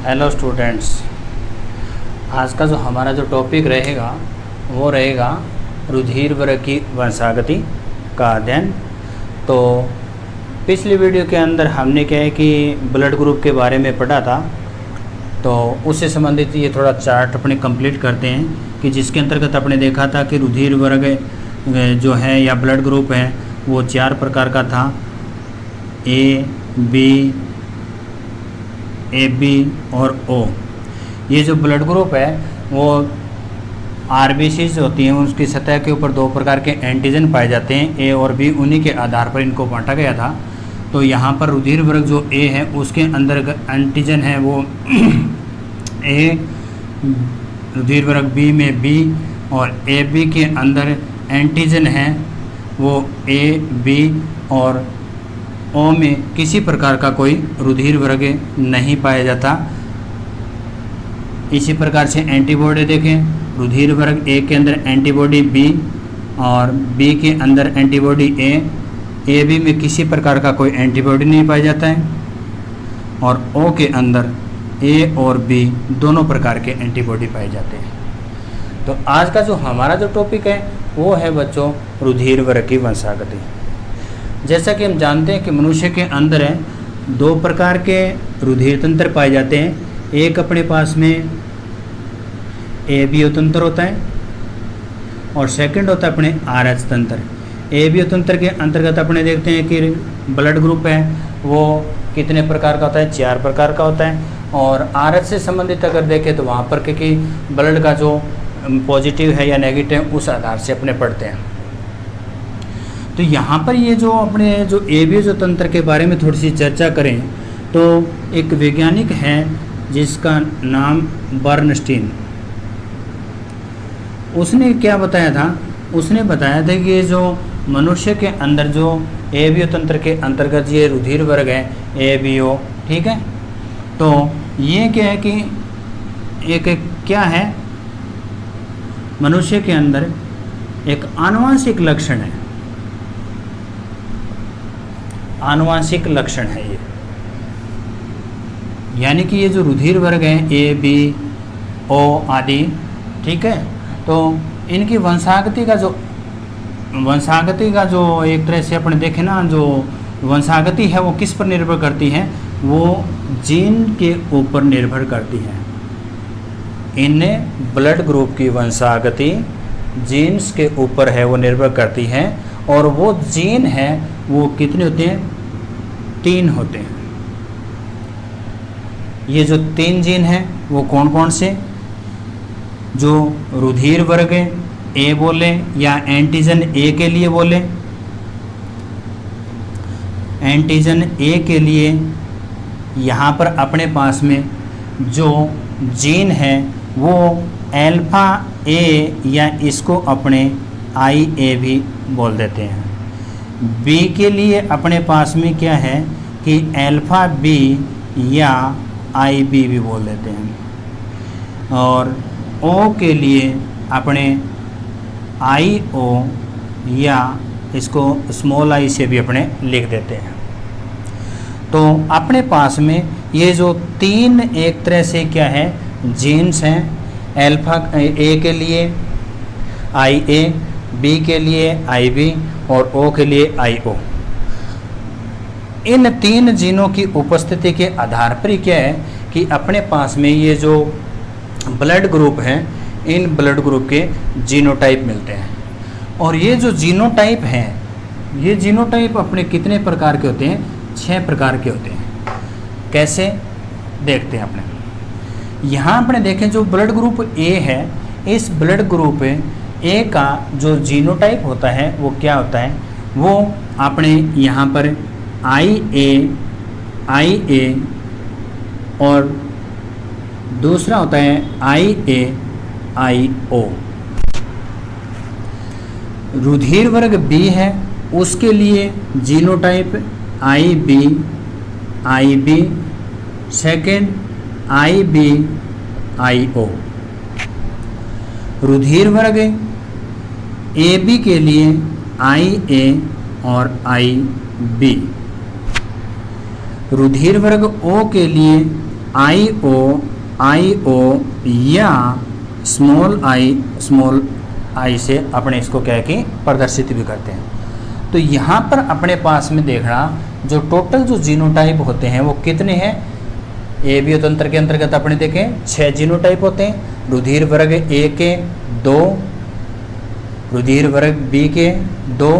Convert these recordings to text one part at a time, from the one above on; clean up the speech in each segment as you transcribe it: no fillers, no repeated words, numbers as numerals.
Hello students, आज का जो हमारा जो टॉपिक रहेगा वो रहेगा रुधिर वर्ग की वंशागति का अध्ययन। तो पिछली वीडियो के अंदर हमने क्या है कि ब्लड ग्रुप के बारे में पढ़ा था, तो उससे संबंधित ये थोड़ा चार्ट अपने कंप्लीट करते हैं कि जिसके अंतर्गत अपने देखा था कि रुधिर वर्ग जो है या ब्लड ग्रुप है वो 4 प्रकार का था। ए बी और ओ। ये जो ब्लड ग्रुप है वो आरबीसीज होती हैं, उसकी सतह के ऊपर 2 प्रकार के एंटीजन पाए जाते हैं, ए और बी। उन्हीं के आधार पर इनको बांटा गया था। तो यहाँ पर रुधिर वर्ग जो ए है उसके अंदर एंटीजन है वो ए, रुधिर वर्ग बी में बी, और ए बी के अंदर एंटीजन है वो ए बी, और ओ में किसी प्रकार का कोई रुधिर वर्ग नहीं पाया जाता। इसी प्रकार से एंटीबॉडी देखें, रुधिर वर्ग ए के अंदर एंटीबॉडी बी और बी के अंदर एंटीबॉडी ए बी में किसी प्रकार का कोई एंटीबॉडी नहीं पाया जाता है, और ओ के अंदर ए और बी दोनों प्रकार के एंटीबॉडी पाए जाते हैं। तो आज का जो हमारा जो टॉपिक है वो है बच्चों रुधिर वर्ग की वंशागति। जैसा कि हम जानते हैं कि मनुष्य के अंदर है 2 प्रकार के रुधिर तंत्र पाए जाते हैं। एक अपने पास में ए बी ओ तंत्र होता है और सेकंड होता है अपने आर एच तंत्र। ए बी ओ तंत्र के अंतर्गत अपने देखते हैं कि ब्लड ग्रुप है वो कितने प्रकार का होता है, 4 प्रकार का होता है। और आर एच से संबंधित अगर देखें तो वहाँ पर कि ब्लड का जो पॉजिटिव है या नेगेटिव उस आधार से अपने पढ़ते हैं। तो यहाँ पर ये जो अपने जो एबीओ जो तंत्र के बारे में थोड़ी सी चर्चा करें तो एक वैज्ञानिक है जिसका नाम बर्नस्टीन। उसने क्या बताया था, उसने बताया था कि ये जो मनुष्य के अंदर जो एबीओ तंत्र के अंतर्गत ये रुधिर वर्ग है एबीओ, ठीक है। तो ये क्या है कि एक क्या है, मनुष्य के अंदर एक आनुवंशिक लक्षण है, आनुवंशिक लक्षण है ये। यानी कि ये जो रुधिर वर्ग है ए बी ओ आदि, ठीक है, तो इनकी वंशागति का जो एक तरह से अपने देखें ना, जो वंशागति है वो किस पर निर्भर करती है, वो जीन के ऊपर निर्भर करती है। इन ब्लड ग्रुप की वंशागति जीन्स के ऊपर है वो निर्भर करती है, और वो जीन है वो कितने होते हैं, 3 होते हैं। ये जो 3 जीन हैं वो कौन कौन से, जो रुधिर वर्ग ए बोले या एंटीजन ए के लिए बोले, एंटीजन ए के लिए यहाँ पर अपने पास में जो जीन है वो अल्फा ए, या इसको अपने आई ए भी बोल देते हैं। बी के लिए अपने पास में क्या है कि अल्फा बी या आई बी भी बोल देते हैं, और ओ के लिए अपने आई ओ या इसको स्मॉल आई से भी अपने लिख देते हैं। तो अपने पास में ये जो 3 एक तरह से क्या है जीन्स हैं, अल्फा ए के लिए आई ए, बी के लिए आई बी और ओ के लिए आई ओ। इन 3 जीनों की उपस्थिति के आधार पर क्या है कि अपने पास में ये जो ब्लड ग्रुप हैं इन ब्लड ग्रुप के जीनोटाइप मिलते हैं। और ये जो जीनोटाइप हैं, ये जीनोटाइप अपने कितने प्रकार के होते हैं, 6 प्रकार के होते हैं। कैसे देखते हैं अपने, यहाँ अपने देखें जो ब्लड ग्रुप ए है, इस ब्लड ग्रुप ए का जो जीनोटाइप होता है वो क्या होता है, वो अपने यहाँ पर आई ए और दूसरा होता है आई ए आई ओ। रुधिर वर्ग बी है उसके लिए genotype I B, second I B I O. रुधिर वर्ग ए बी के लिए आई ए और आई बी। रुधिर वर्ग ओ के लिए आई ओ या स्मॉल आई से अपने इसको क्या है कि प्रदर्शित भी करते हैं। तो यहाँ पर अपने पास में देखना जो टोटल जो जीनोटाइप होते हैं वो कितने हैं। ए बी तंत्र के अंतर्गत अपने देखें 6 जीनोटाइप होते हैं। रुधिर वर्ग ए के 2, रुधिर वर्ग बी के 2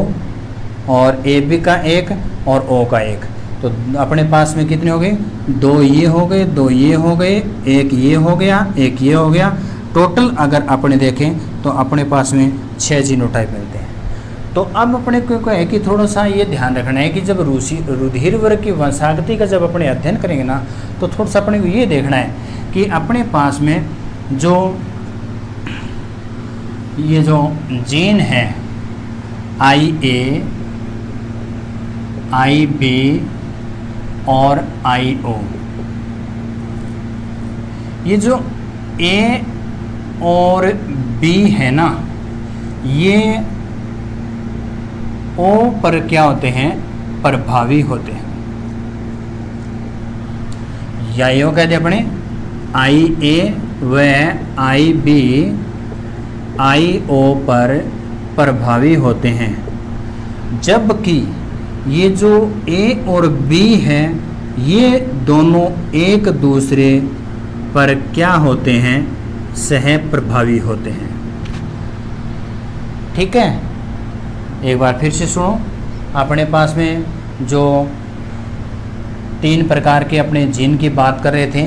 और ए बी का 1 और ओ का 1। तो अपने पास में कितने हो गए, 2 ये हो गए, 2 ये हो गए, 1 ये हो गया, 1 ये हो गया। टोटल अगर अपने देखें तो अपने पास में 6 जीनोटाइप मिलते हैं। तो अब अपने को है कि थोड़ा सा ये ध्यान रखना है कि जब रुधिर वर्ग की वंशागति का जब अपने अध्ययन करेंगे ना तो थोड़ा सा अपने को ये देखना है कि अपने पास में जो ये जो जीन है आई ए, आई बी और आई ओ, ये जो ए और बी है ना ये ओ पर क्या होते हैं, प्रभावी होते हैं। या यो कहते अपने आई ए व आई बी आई ओ पर प्रभावी होते हैं, जबकि ये जो ए और बी है ये दोनों एक दूसरे पर क्या होते हैं, सह प्रभावी होते हैं। ठीक है, एक बार फिर से सुनो। अपने पास में जो 3 प्रकार के अपने जीन की बात कर रहे थे,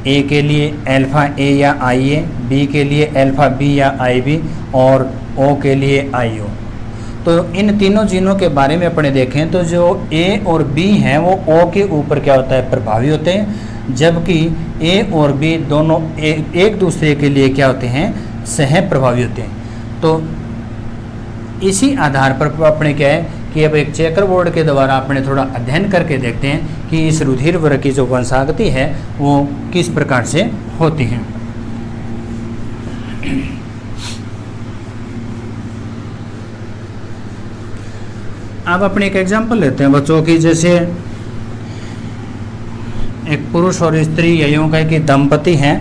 ए के लिए अल्फा ए या आई ए, बी के लिए अल्फा बी या आई बी और ओ के लिए आई ओ। तो इन तीनों जीनों के बारे में अपने देखें तो जो ए और बी हैं वो ओ के ऊपर क्या होता है, प्रभावी होते हैं, जबकि ए और बी दोनों एक दूसरे के लिए क्या होते हैं, सह प्रभावी होते हैं। तो इसी आधार पर अपने क्या है कि अब एक चेकर बोर्ड के द्वारा अपने थोड़ा अध्ययन करके देखते हैं कि इस रुधिर वर्ग की जो वंशागति है वो किस प्रकार से होती है। अब अपने एक एग्जांपल लेते हैं बच्चों की, जैसे एक पुरुष और स्त्री या यूं कहें कि दंपति हैं,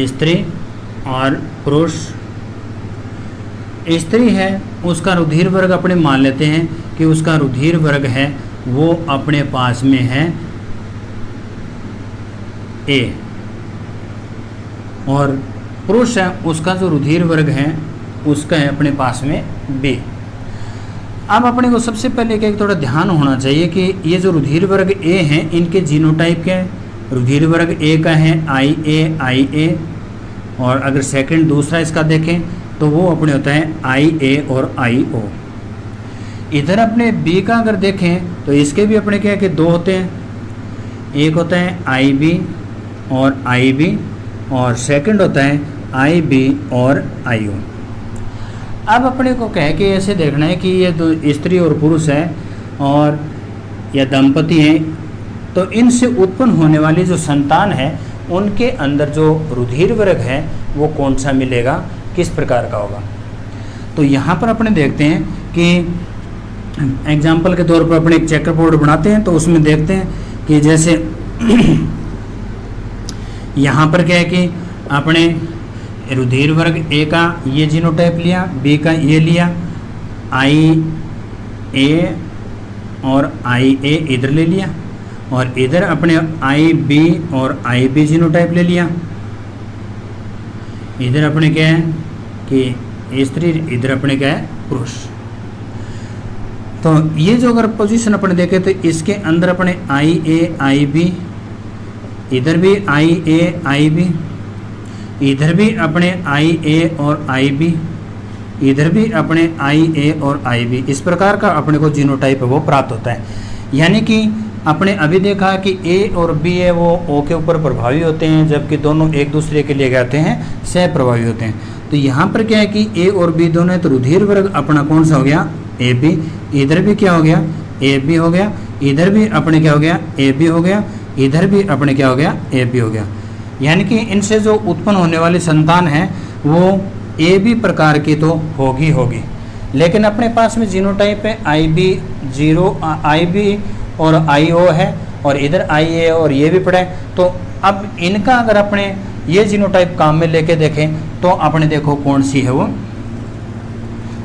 स्त्री और पुरुष। स्त्री है उसका रुधिर वर्ग अपने मान लेते हैं कि उसका रुधिर वर्ग है वो अपने पास में है ए, और पुरुष है उसका जो रुधिर वर्ग है उसका है अपने पास में बी। अब अपने को सबसे पहले क्या थोड़ा ध्यान होना चाहिए कि ये जो रुधिर वर्ग ए हैं इनके जीनोटाइप क्या है। रुधिर वर्ग ए का है आई ए, और अगर सेकंड दूसरा इसका देखें तो वो अपने होता है आई ए और आई ओ। इधर अपने बी का अगर देखें तो इसके भी अपने क्या है कि 2 होते हैं, एक होता है आई बी और आई बी और सेकंड होता है आई बी और आई ओ। अब अपने को कहे कि ऐसे देखना है कि ये 2 स्त्री और पुरुष हैं और या दंपति हैं, तो इनसे उत्पन्न होने वाली जो संतान है उनके अंदर जो रुधिर वर्ग है वो कौन सा मिलेगा, किस प्रकार का होगा। तो यहाँ पर अपने देखते हैं कि एग्जाम्पल के तौर पर अपने एक चेकर बोर्ड बनाते हैं, तो उसमें देखते हैं कि जैसे यहाँ पर क्या है कि अपने रुधिर वर्ग ए का ये जीनोटाइप लिया, बी का ये लिया, आई ए और आई ए इधर ले लिया, और इधर अपने आई बी और आई बी जीनोटाइप ले लिया। इधर अपने क्या है कि स्त्री, इधर अपने क्या है पुरुष। तो ये जो अगर पोजीशन अपने देखें तो इसके अंदर अपने आई ए आई बी, इधर भी आई ए आई बी, इधर भी अपने आई ए और आई बी, इधर भी अपने आई ए और आई बी। इस प्रकार का अपने को जीनोटाइप वो प्राप्त होता है। यानी कि अपने अभी देखा कि ए और बी है वो ओ के ऊपर प्रभावी होते हैं, जबकि दोनों एक दूसरे के लिए कहते हैं सह प्रभावी होते हैं। तो यहाँ पर क्या है कि ए और बी दोनों है, तो रुधिर वर्ग अपना कौन सा हो गया, ए बी। इधर भी क्या हो गया, ए बी हो गया, इधर भी अपने क्या हो गया, ए बी हो गया, इधर भी अपने क्या हो गया, ए बी हो गया। यानी कि इनसे जो उत्पन्न होने वाली संतान है वो ए बी प्रकार की तो होगी। लेकिन अपने पास में जीनोटाइप है आई बी 0, आई बी और IO है और इधर IA और ये भी पढ़े। तो अब इनका अगर अपने ये जीनोटाइप काम में लेके देखें तो अपने देखो कौन सी है वो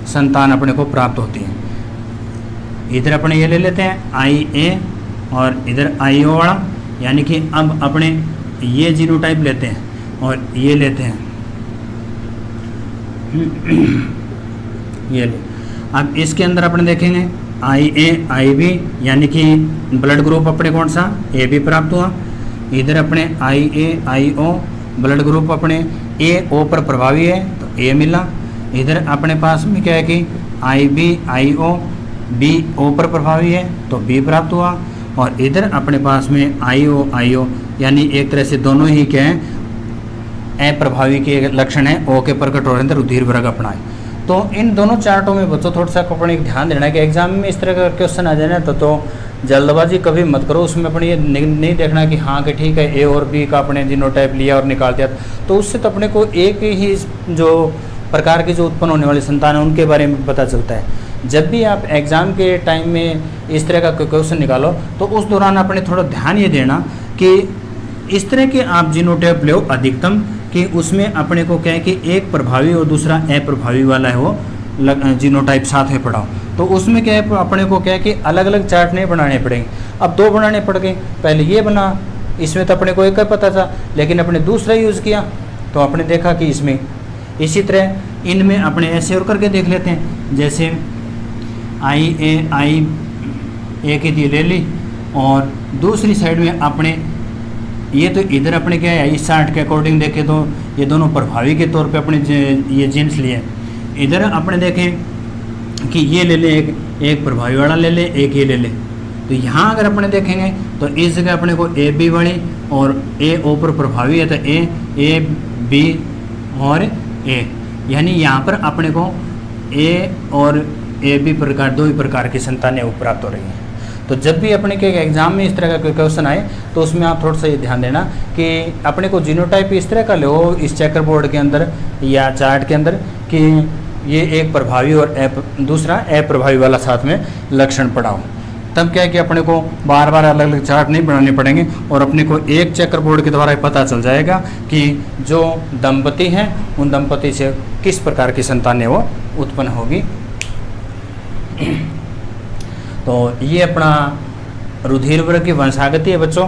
संतान अपने को प्राप्त होती है। इधर अपने ये ले लेते हैं IA और इधर IO वाला, यानी कि अब अपने ये जीनोटाइप लेते हैं और ये लेते हैं ये ले। अब इसके अंदर अपने देखेंगे IA IB, यानी कि ब्लड ग्रुप अपने कौन सा AB प्राप्त हुआ। इधर अपने IA IO ब्लड ग्रुप अपने AO पर प्रभावी है तो A मिला। इधर अपने पास में क्या है कि IB IO BO पर प्रभावी है तो B प्राप्त हुआ। और इधर अपने पास में IO यानी एक तरह से दोनों ही क्या है अप्रभावी के लक्षण है, O के प्रकट हो रहे हैं रुधिर वर्ग अपना है। तो इन दोनों चार्टों में बच्चों थोड़ा सा अपने ध्यान देना है कि एग्जाम में इस तरह का क्वेश्चन आ जाए ना तो जल्दबाजी कभी मत करो। उसमें अपने ये नहीं देखना कि हाँ कि ठीक है A और B का अपने जीनोटाइप लिया और निकाल दिया, तो उससे तो अपने को एक ही जो प्रकार की जो उत्पन्न होने वाली संतान है उनके बारे में पता चलता है। जब भी आप एग्ज़ाम के टाइम में इस तरह का क्वेश्चन निकालो तो उस दौरान अपने थोड़ा ध्यान ये देना कि इस तरह के आप जीनोटाइप लो अधिकतम कि उसमें अपने को क्या है कि एक प्रभावी और दूसरा अप्रभावी वाला है वो जीनोटाइप साथ में पढ़ाओ। तो उसमें क्या है अपने को क्या है कि अलग अलग चार्ट नहीं बनाने पड़ेंगे। अब 2 बनाने पड़ गए, पहले ये बना, इसमें तो अपने को एक पता था, लेकिन अपने दूसरा यूज़ किया तो अपने देखा कि इसमें इसी तरह इनमें अपने ऐसे और करके देख लेते हैं। जैसे IA एक ही ले ली और दूसरी साइड में अपने ये तो इधर अपने क्या है इस चार्ट के अकॉर्डिंग देखें तो ये दोनों प्रभावी के तौर पे अपने ये जीन्स लिए। इधर अपने देखें कि ये ले ले एक प्रभावी वाला ले ले, एक ये ले ले। तो यहाँ अगर अपने देखेंगे तो इस जगह अपने को AB वाली और AO पर प्रभावी है तो A B और A, यानी यहाँ पर अपने को A और AB प्रकार 2 ही प्रकार की संतानें प्राप्त हो रही हैं। तो जब भी अपने के एग्जाम में इस तरह का कोई क्वेश्चन आए तो उसमें आप थोड़ा सा ये ध्यान देना कि अपने को जीनोटाइप इस तरह का लो इस चेकर बोर्ड के अंदर या चार्ट के अंदर कि ये एक प्रभावी और दूसरा अप्रभावी वाला साथ में लक्षण पढ़ाओ। तब क्या है कि अपने को बार बार अलग अलग चार्ट नहीं बनाने पड़ेंगे और अपने को एक चेकर बोर्ड के द्वारा पता चल जाएगा कि जो दंपति हैं उन दंपति से किस प्रकार की संतानें वो उत्पन्न होगी। तो ये अपना रुधिर वर्ग की वंशागति है बच्चों,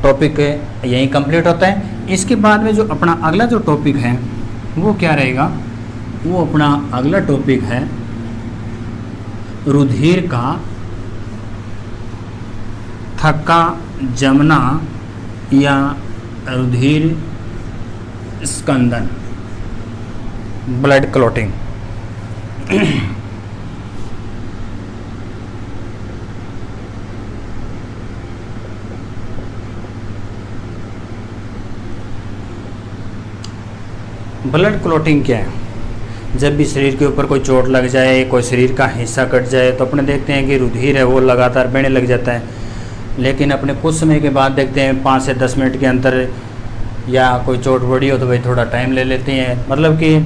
टॉपिक यहीं कंप्लीट होता है। इसके बाद में जो अपना अगला जो टॉपिक है वो क्या रहेगा, वो अपना अगला टॉपिक है रुधिर का थक्का जमना या रुधिर Skandan, blood clotting. Blood clotting क्या है? जब भी शरीर के ऊपर कोई चोट लग जाए, कोई शरीर का हिस्सा कट जाए तो अपने देखते हैं कि रुधिर है वो लगातार बहने लग जाता है। लेकिन अपने कुछ समय के बाद देखते हैं 5 से 10 मिनट के अंतर, या कोई चोट बड़ी हो तो भाई थोड़ा टाइम ले लेते हैं, मतलब कि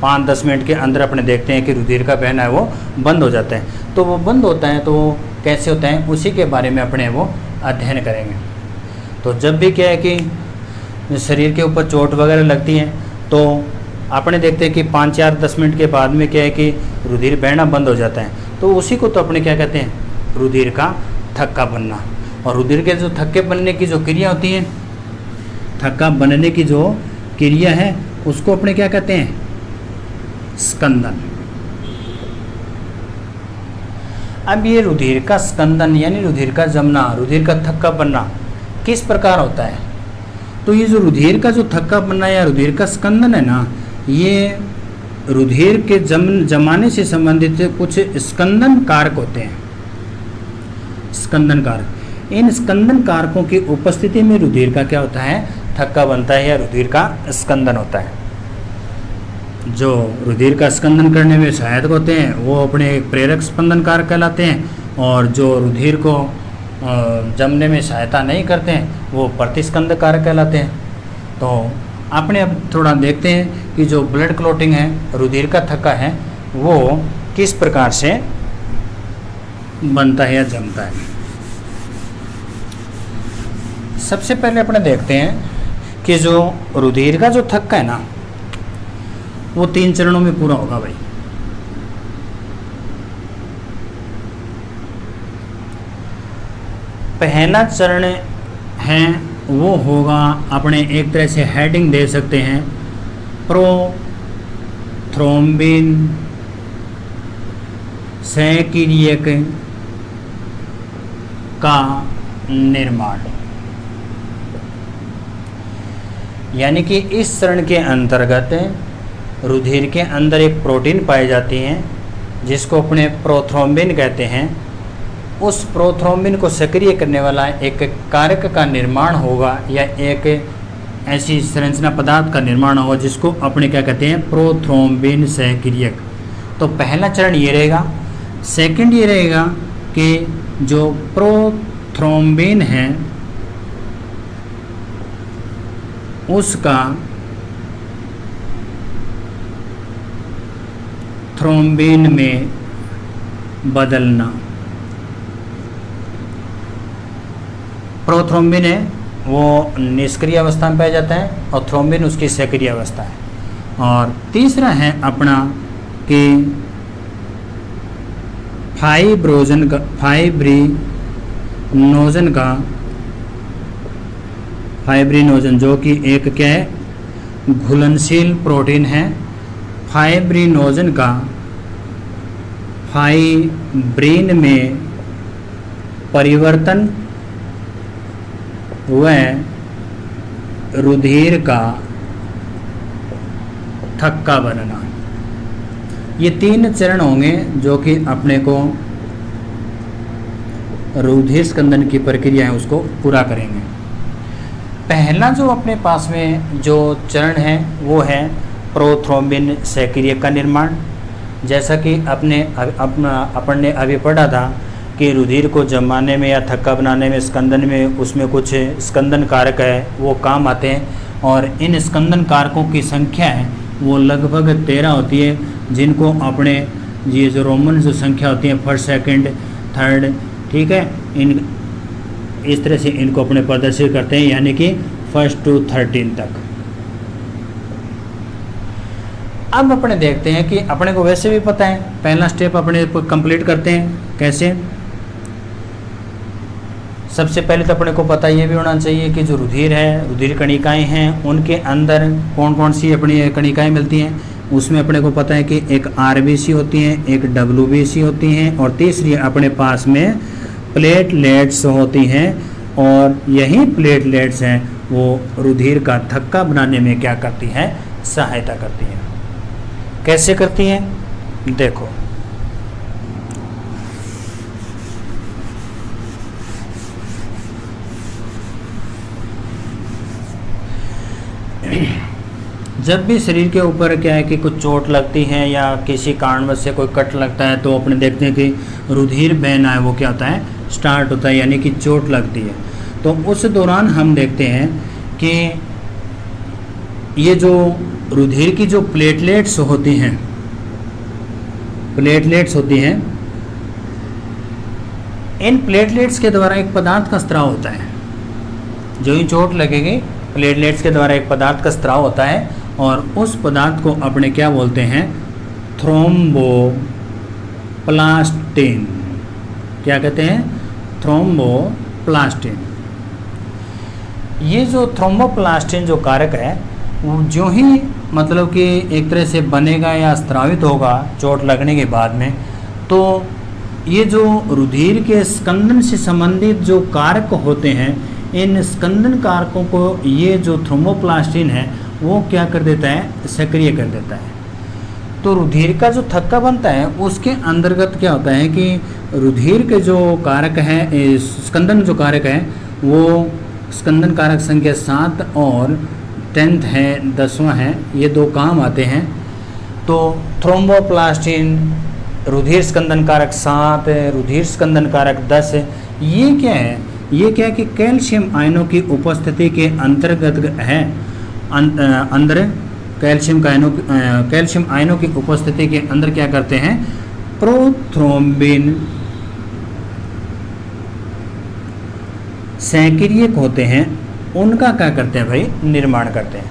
5-10 मिनट के अंदर अपने देखते हैं कि रुधिर का बहना है वो बंद हो जाता है। तो वो बंद होता है तो वो कैसे होता है उसी के बारे में अपने वो अध्ययन करेंगे। तो जब भी क्या है कि शरीर के ऊपर चोट वगैरह लगती है तो अपने देखते हैं कि 5-4-10 मिनट के बाद में क्या है कि रुधिर बहना बंद हो जाता है। तो उसी को तो अपने क्या कहते हैं, रुधिर का थक्का बनना। और रुधिर के जो थक्के बनने की जो क्रिया होती है, थक्का बनने की जो क्रिया है उसको अपने क्या कहते हैं, स्कंदन। अब ये रुधिर का स्कंदन यानी रुधिर का जमना, रुधिर का थक्का बनना किस प्रकार होता है? तो ये जो रुधिर का जो थक्का बनना या रुधिर का स्कंदन है ना, ये रुधिर के जमाने से संबंधित कुछ स्कंदन कारक होते हैं। स्कंदन कारक, इन स्कंदन कारकों की उपस्थिति में रुधिर का क्या होता है, थक्का बनता है या रुधिर का स्कंदन होता है। जो रुधिर का स्कंदन करने में सहायक होते हैं वो अपने प्रेरक स्पंदन कारक कहलाते हैं, और जो रुधिर को जमने में सहायता नहीं करते हैं वो प्रतिस्कंद कारक कहलाते हैं। तो आपने अब थोड़ा देखते हैं कि जो ब्लड क्लॉटिंग है, रुधिर का थक्का है, वो किस प्रकार से बनता है या जमता है। सबसे पहले अपने देखते हैं कि जो रुधिर का जो थक्का है ना, वो 3 चरणों में पूरा होगा भाई। पहला चरण है वो होगा, अपने एक तरह से हेडिंग दे सकते हैं, प्रोथ्रोम्बिन सैकिरियक का निर्माण। यानी कि इस चरण के अंतर्गत रुधिर के अंदर एक प्रोटीन पाई जाती है जिसको अपने प्रोथ्रोम्बिन कहते हैं। उस प्रोथ्रोम्बिन को सक्रिय करने वाला एक कारक का निर्माण होगा या एक ऐसी संरचना पदार्थ का निर्माण होगा जिसको अपने क्या कहते हैं, प्रोथ्रोम्बिन सक्रियक। तो पहला चरण ये रहेगा। सेकंड ये रहेगा कि जो प्रोथ्रोम्बिन है उसका थ्रोम्बिन में बदलना। प्रोथ्रोम्बिन है वो निष्क्रिय अवस्था में पाया जाता है और थ्रोम्बिन उसकी सक्रिय अवस्था है। और तीसरा है अपना कि फाइब्रिनोजन जो कि एक क्या है, घुलनशील प्रोटीन है। फाइब्रिनोजन का फाइब्रिन में परिवर्तन वह रुधिर का थक्का बनना। ये 3 चरण होंगे जो कि अपने को रुधिर स्कंदन की प्रक्रिया है उसको पूरा करेंगे। पहला जो अपने पास में जो चरण है वो है प्रोथ्रोम्बिन सक्रियक का निर्माण। जैसा कि अपन ने अभी पढ़ा था कि रुधिर को जमाने में या थक्का बनाने में, स्कंदन में, उसमें कुछ स्कंदन कारक है वो काम आते हैं। और इन स्कंदन कारकों की संख्या है वो लगभग 13 होती है, जिनको अपने ये जो रोमन जो संख्या होती है, फर्स्ट, सेकंड, थर्ड, ठीक है, इन इस तरह से इनको अपने प्रदर्शित करते हैं, यानी कि 1 to 13 तक। अब अपने देखते हैं कि अपने को वैसे भी पता है, पहला स्टेप अपने कंप्लीट करते हैं। कैसे? सबसे पहले तो अपने को पता ये भी होना चाहिए कि जो रुधिर है, रुधिर कणिकाएं हैं, उनके अंदर कौन कौन सी अपनी कणिकाएं मिलती हैं। उसमें अपने को पता है कि एक आरबीसी होती हैं, एक डब्ल्यूबीसी होती हैं और तीसरी अपने पास में प्लेटलेट्स होती हैं। और यही प्लेटलेट्स हैं वो रुधिर का थक्का बनाने में क्या करती हैं, सहायता करती हैं। कैसे करती हैं देखो। जब भी शरीर के ऊपर क्या है कि कुछ चोट लगती है या किसी कारणवश से कोई कट लगता है तो अपने देखते हैं कि रुधिर बहना है वो क्या होता है, स्टार्ट होता है, यानी कि चोट लगती है। तो उस दौरान हम देखते हैं कि ये जो रुधिर की जो प्लेटलेट्स होती हैं, इन प्लेटलेट्स के द्वारा एक पदार्थ का स्त्राव होता है। जो ही चोट लगेगी प्लेटलेट्स के द्वारा एक पदार्थ का स्त्राव होता है और उस पदार्थ को अपने क्या बोलते हैं, थ्रोम्बोप्लास्टिन। क्या कहते हैं, थ्रोम्बोप्लास्टिन। ये जो थ्रोम्बोप्लास्टिन जो कारक है वो जो ही मतलब कि एक तरह से बनेगा या स्त्रावित होगा चोट लगने के बाद में, तो ये जो रुधिर के स्कंदन से संबंधित जो कारक होते हैं, इन स्कंदन कारकों को ये जो थ्रोम्बोप्लास्टिन है वो क्या कर देता है, सक्रिय कर देता है। तो रुधिर का जो थक्का बनता है उसके अंतर्गत क्या होता है कि रुधिर के जो कारक हैं, स्कंदन जो कारक है वो स्कंदन कारक संख्या 7 और 10th है, 10वां है, ये 2 काम आते हैं। तो थ्रोम्बोप्लास्टिन, रुधिर स्कंदन कारक 7, रुधिर स्कंदन कारक 10, ये क्या है, ये क्या है कि कैल्शियम आयनों की उपस्थिति के अंतर्गत है। अंदर कैल्शियम आयनों की उपस्थिति के अंदर क्या करते हैं, प्रोथ्रोम्बिन सक्रियक होते हैं उनका क्या करते हैं भाई, निर्माण करते हैं।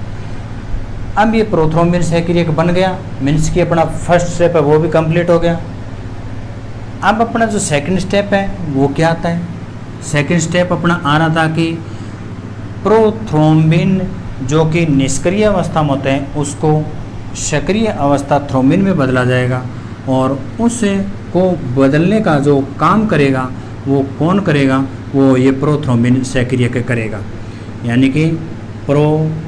अब ये प्रोथ्रोम्बिन सैकरियक बन गया, मीन्स कि अपना फर्स्ट स्टेप है वो भी कंप्लीट हो गया। अब अपना जो सेकंड स्टेप है वो क्या आता है, सेकंड स्टेप अपना आ रहा था कि प्रोथ्रोम्बिन जो कि निष्क्रिय अवस्था में होते हैं उसको सक्रिय अवस्था थ्रोम्बिन में बदला जाएगा, और उसे को बदलने का जो काम करेगा वो कौन करेगा, वो ये प्रोथ्रोम्बिन सैकरियक करेगा। यानी कि प्रोथ्रोम्बिन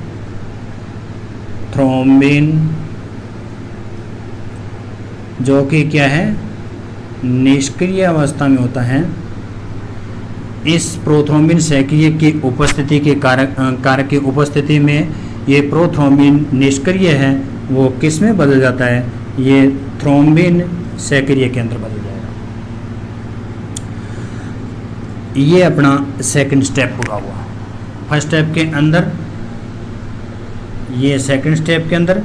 जो कि क्या है, निष्क्रिय अवस्था में होता है, इस प्रोथ्रोम्बिन सैकरियक की उपस्थिति के कारक की उपस्थिति में ये प्रोथ्रोम्बिन निष्क्रिय है वो किस में बदल जाता है, ये थ्रोम्बिन सैकरियक के अंदर बदल जाएगा। ये अपना सेकंड स्टेप पूरा हुआ। फर्स्ट स्टेप के अंदर, ये सेकंड स्टेप के अंदर,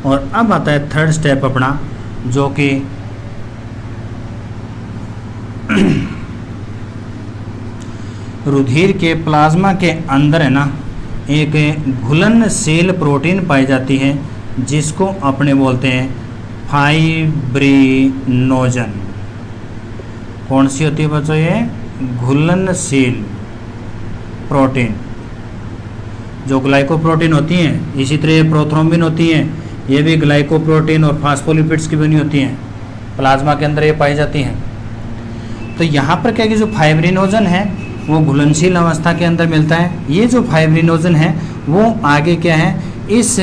और अब आता है थर्ड स्टेप अपना जो कि रुधिर के प्लाज्मा के अंदर है ना एक घुलनशील प्रोटीन पाई जाती है जिसको अपने बोलते हैं फाइब्रिनोजन। कौन सी होती है बच्चों, ये घुलनशील प्रोटीन जो ग्लाइकोप्रोटीन होती हैं, इसी तरह ये प्रोथ्रोम्बिन होती हैं, ये भी ग्लाइकोप्रोटीन और फास्फोलिपिड्स की बनी होती हैं, प्लाज्मा के अंदर ये पाई जाती हैं। तो यहाँ पर क्या कि जो फाइब्रिनोजन है वो घुलनशील अवस्था के अंदर मिलता है। ये जो फाइब्रिनोजन है वो आगे क्या है, इस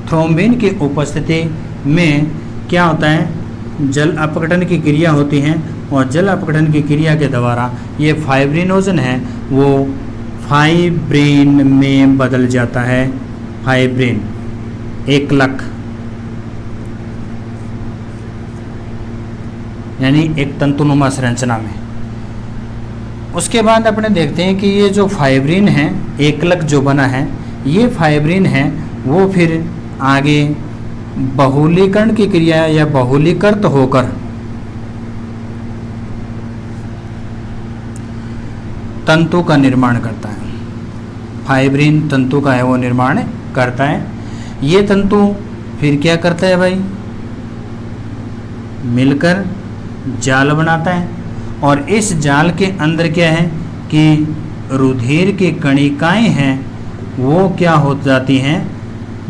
थ्रोम्बिन की उपस्थिति में क्या होता है, जल अपघटन की क्रिया होती है, और जल अपघटन की क्रिया के द्वारा ये फाइब्रिनोजन है वो फाइब्रिन में बदल जाता है। फाइब्रिन एकलक यानी एक तंतुनुमा संरचना में। उसके बाद अपने देखते हैं कि ये जो फाइब्रिन है, एकलक जो बना है, ये फाइब्रिन है वो फिर आगे बहुलीकरण की क्रिया या बहुलीकृत होकर तंतु का निर्माण करता है। फाइब्रिन तंतु का है वो निर्माण करता है। ये तंतु फिर क्या करता है भाई, मिलकर जाल बनाता है, और इस जाल के अंदर क्या है कि रुधिर की कणिकाएं हैं वो क्या हो जाती हैं,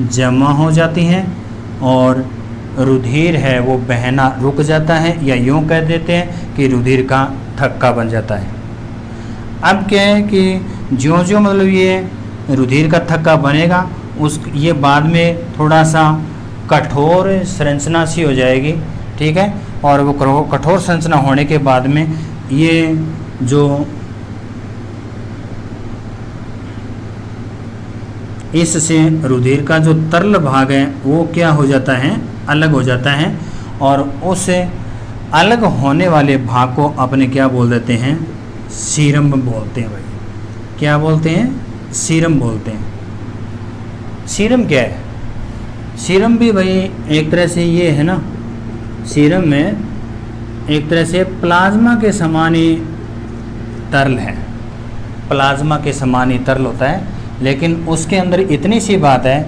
जमा हो जाती हैं, और रुधिर है वो बहना रुक जाता है, या यूँ कह देते हैं कि रुधिर का थक्का बन जाता है। अब क्या है कि ज्यों-ज्यों मतलब ये रुधिर का थक्का बनेगा उस ये बाद में थोड़ा सा कठोर संरचना सी हो जाएगी, ठीक है, और वो कठोर संरचना होने के बाद में ये जो इससे रुधिर का जो तरल भाग है वो क्या हो जाता है, अलग हो जाता है, और उस अलग होने वाले भाग को अपने क्या बोल देते हैं, सीरम बोलते हैं भाई। क्या बोलते हैं, सीरम बोलते हैं। सीरम क्या है, सीरम भी भाई एक तरह से ये है ना, सीरम में एक तरह से प्लाज्मा के समान ही तरल है, प्लाज्मा के समान ही तरल होता है, लेकिन उसके अंदर इतनी सी बात है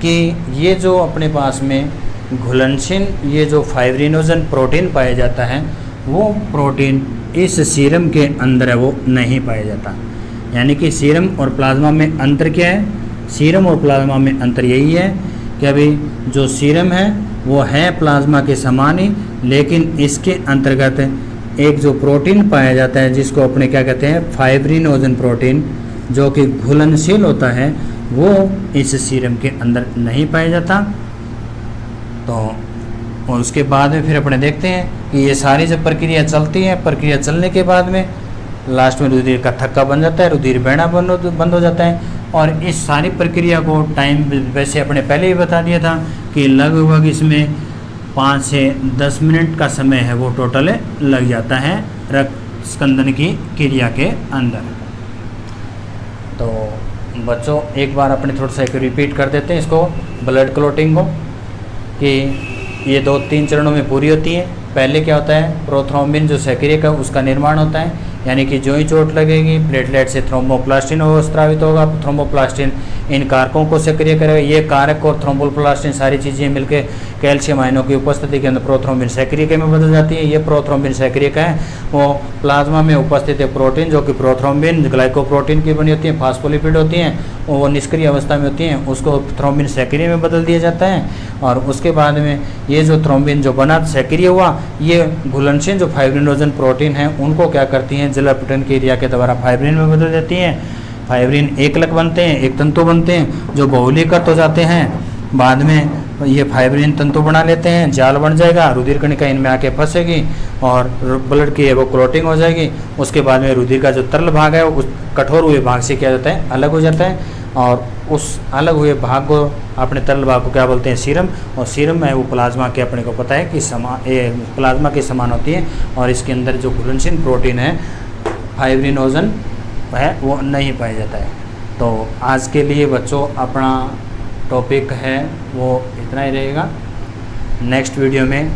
कि ये जो अपने पास में घुलनशील ये जो फाइब्रिनोजन प्रोटीन पाया जाता है वो प्रोटीन इस सीरम के अंदर है वो नहीं पाया जाता। यानी कि सीरम और प्लाज्मा में अंतर क्या है, सीरम और प्लाज्मा में अंतर यही है कि अभी जो सीरम है वो है प्लाज्मा के समान ही, लेकिन इसके अंतर्गत एक जो प्रोटीन पाया जाता है जिसको अपने क्या कहते हैं, फाइब्रिनोजन प्रोटीन, जो कि घुलनशील होता है वो इस सीरम के अंदर नहीं पाया जाता। तो और उसके बाद में फिर अपने देखते हैं कि ये सारी जब प्रक्रिया चलती है, प्रक्रिया चलने के बाद में लास्ट में रुधिर का थक्का बन जाता है, रुधिर बहना बंद हो जाता है। और इस सारी प्रक्रिया को टाइम वैसे अपने पहले ही बता दिया था कि लगभग इसमें 5 से 10 मिनट का समय है वो टोटल लग जाता है रक्त स्कंदन की क्रिया के अंदर। तो बच्चों एक बार अपने थोड़ा सा रिपीट कर देते हैं इसको, ब्लड क्लॉटिंग को, कि ये 2-3 चरणों में पूरी होती है। पहले क्या होता है, प्रोथ्रोम्बिन जो सैकरियक है उसका निर्माण होता है, यानी कि जो ही चोट लगेगी प्लेटलेट से थ्रोम्बोप्लास्टिन स्रावित होगा। थ्रोम्बोप्लास्टिन इन कारकों को सक्रिय करेगा। ये कारक और थ्रोम्बोप्लास्टिन सारी चीज़ें मिलकर कैल्शियम आयनों की उपस्थिति के अंदर प्रोथ्रोम्बिन सैकरिका में बदल जाती है। ये प्रोथ्रोम्बिन सैकरिका है वो प्लाज्मा में उपस्थित एक प्रोटीन जो कि प्रोथ्रोम्बिन ग्लाइकोप्रोटीन की बनी होती है, फास्फोलिपिड होती हैं, वो निष्क्रिय अवस्था में होती हैं, उसको थ्रोम्बिन सैकरिया में बदल दिया जाता है। और उसके बाद में ये जो थ्रोम्बिन जो बना सैकरिया हुआ, ये घुलनशील जो फाइब्रिनोजन प्रोटीन है उनको क्या करती हैं, जलापटन की क्रिया के द्वारा फाइब्रिन में बदल देती हैं। फाइब्रिन एकलक बनते हैं, एक तंतु बनते हैं जो बहुलीकृत हो जाते हैं। बाद में ये फाइब्रिन तंतु बना लेते हैं, जाल बन जाएगा, रुधिर कणिका इनमें आके फंसेगी और ब्लड की वो क्लोटिंग हो जाएगी। उसके बाद में रुधिर का जो तरल भाग है उस कठोर हुए भाग से क्या जाता है, अलग हो जाता है। और उस अलग हुए भाग को, अपने तरल भाग को क्या बोलते हैं, सीरम। और सीरम में वो प्लाज्मा के अपने को पता है कि प्लाज्मा के समान होती है और इसके अंदर जो घुलनशील प्रोटीन है फाइब्रिनोजन है वो नहीं पाया जाता है। तो आज के लिए बच्चों अपना टॉपिक है वो इतना ही रहेगा। नेक्स्ट वीडियो में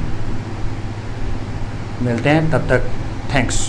मिलते हैं, तब तक थैंक्स।